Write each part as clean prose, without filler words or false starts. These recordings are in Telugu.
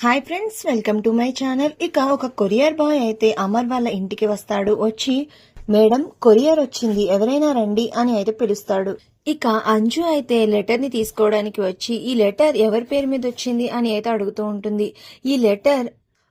Hi friends, welcome to my channel. ఇక ఒక కొరియర్ బాయ్ అయితే అమర్ వాళ్ళ ఇంటికి వస్తాడు. వచ్చి మేడం కొరియర్ వచ్చింది, ఎవరైనా రండి అని అయితే పిలుస్తాడు. ఇక అంజు అయితే లెటర్ ని తీసుకోవడానికి వచ్చి ఈ లెటర్ ఎవరి పేరు మీద వచ్చింది అని అయితే అడుగుతూ ఉంటుంది. ఈ లెటర్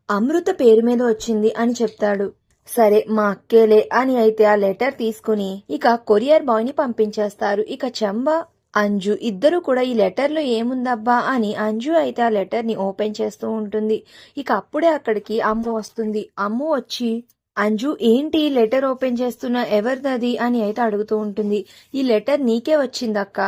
అమృత పేరు మీద వచ్చింది అని చెప్తాడు. సరే మా అక్కేలే అని అయితే ఆ లెటర్ తీసుకుని ఇక కొరియర్ బాయ్ ని పంపించేస్తారు. ఇక చంబా అంజు ఇద్దరు కూడా ఈ లెటర్లో ఏముందబ్బా అని అంజు అయితే ఆ లెటర్ ని ఓపెన్ చేస్తూ ఉంటుంది. ఇక అప్పుడే అక్కడికి అమ్ము వస్తుంది. అమ్ము వచ్చి అంజు ఏంటి లెటర్ ఓపెన్ చేస్తున్నా, ఎవరిదది అని అయితే అడుగుతూ ఉంటుంది. ఈ లెటర్ నీకే వచ్చిందక్క,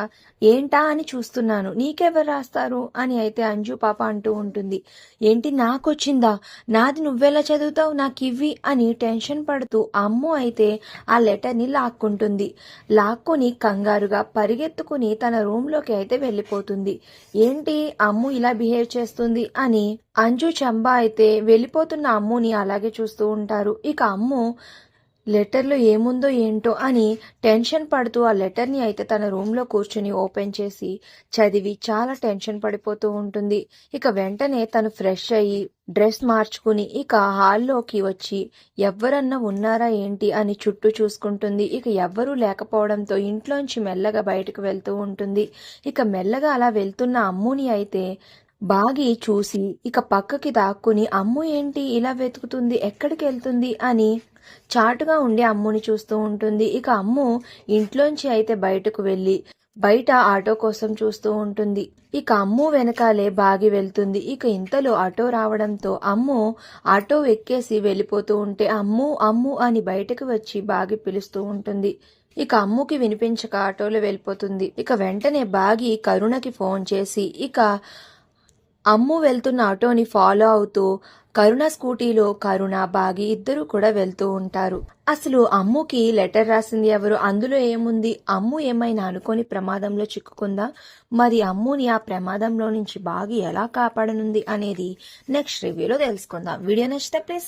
ఏంటా అని చూస్తున్నాను, నీకెవరు రాస్తారు అని అయితే అంజు పాప అంటూ ఉంటుంది. ఏంటి నాకొచ్చిందా, నాది నువ్వెలా చదువుతావు, నాకు ఇవ్వి అని టెన్షన్ పడుతూ అమ్ము అయితే ఆ లెటర్ని లాక్కుంటుంది. లాక్కుని కంగారుగా పరిగెత్తుకుని తన రూమ్లోకి అయితే వెళ్ళిపోతుంది. ఏంటి అమ్ము ఇలా బిహేవ్ చేస్తుంది అని అంజు చంబా అయితే వెళ్ళిపోతున్న అమ్ముని అలాగే చూస్తూ ఉంటారు. ఇక అమ్ము లెటర్లో ఏముందో ఏంటో అని టెన్షన్ పడుతూ ఆ లెటర్ని అయితే తన రూమ్లో కూర్చుని ఓపెన్ చేసి చదివి చాలా టెన్షన్ పడిపోతూ ఉంటుంది. ఇక వెంటనే తను ఫ్రెష్ అయ్యి డ్రెస్ మార్చుకుని ఇక హాల్లోకి వచ్చి ఎవ్వరన్నా ఉన్నారా ఏంటి అని చుట్టూ చూసుకుంటుంది. ఇక ఎవ్వరూ లేకపోవడంతో ఇంట్లోంచి మెల్లగా బయటకు వెళ్తూ ఉంటుంది. ఇక మెల్లగా అలా వెళ్తున్న అమ్ముని అయితే బాగి చూసి ఇక పక్కకి దాక్కుని అమ్ము ఏంటి ఇలా వెతుకుతుంది, ఎక్కడికి వెళ్తుంది అని చాటుగా ఉండి అమ్ముని చూస్తూ ఉంటుంది. ఇక అమ్ము ఇంట్లోంచి అయితే బయటకు వెళ్ళి బయట ఆటో కోసం చూస్తూ ఉంటుంది. ఇక అమ్ము వెనకాలే బాగి వెళ్తుంది. ఇక ఇంతలో ఆటో రావడంతో అమ్ము ఆటో ఎక్కేసి వెళ్ళిపోతూ ఉంటే అమ్ము అమ్ము అని బయటకు వచ్చి బాగి పిలుస్తూ ఉంటుంది. ఇక అమ్ముకి వినిపించక ఆటోలో వెళ్ళిపోతుంది. ఇక వెంటనే బాగి కరుణకి ఫోన్ చేసి ఇక అమ్ము వెళ్తున్న ఆటోని ఫాలో అవుతూ కరుణ స్కూటీలో కరుణ బాగి ఇద్దరు కూడా వెళ్తూ ఉంటారు. అసలు అమ్ముకి లెటర్ రాసింది ఎవరు, అందులో ఏముంది, అమ్ము ఏమైనా అనుకోని ప్రమాదంలో చిక్కుకుందా, మరి అమ్ముని ఆ ప్రమాదంలో నుంచి బాగి ఎలా కాపాడనుంది అనేది నెక్స్ట్ రివ్యూలో తెలుసుకుందాం. వీడియో నచ్చితే ప్లీజ్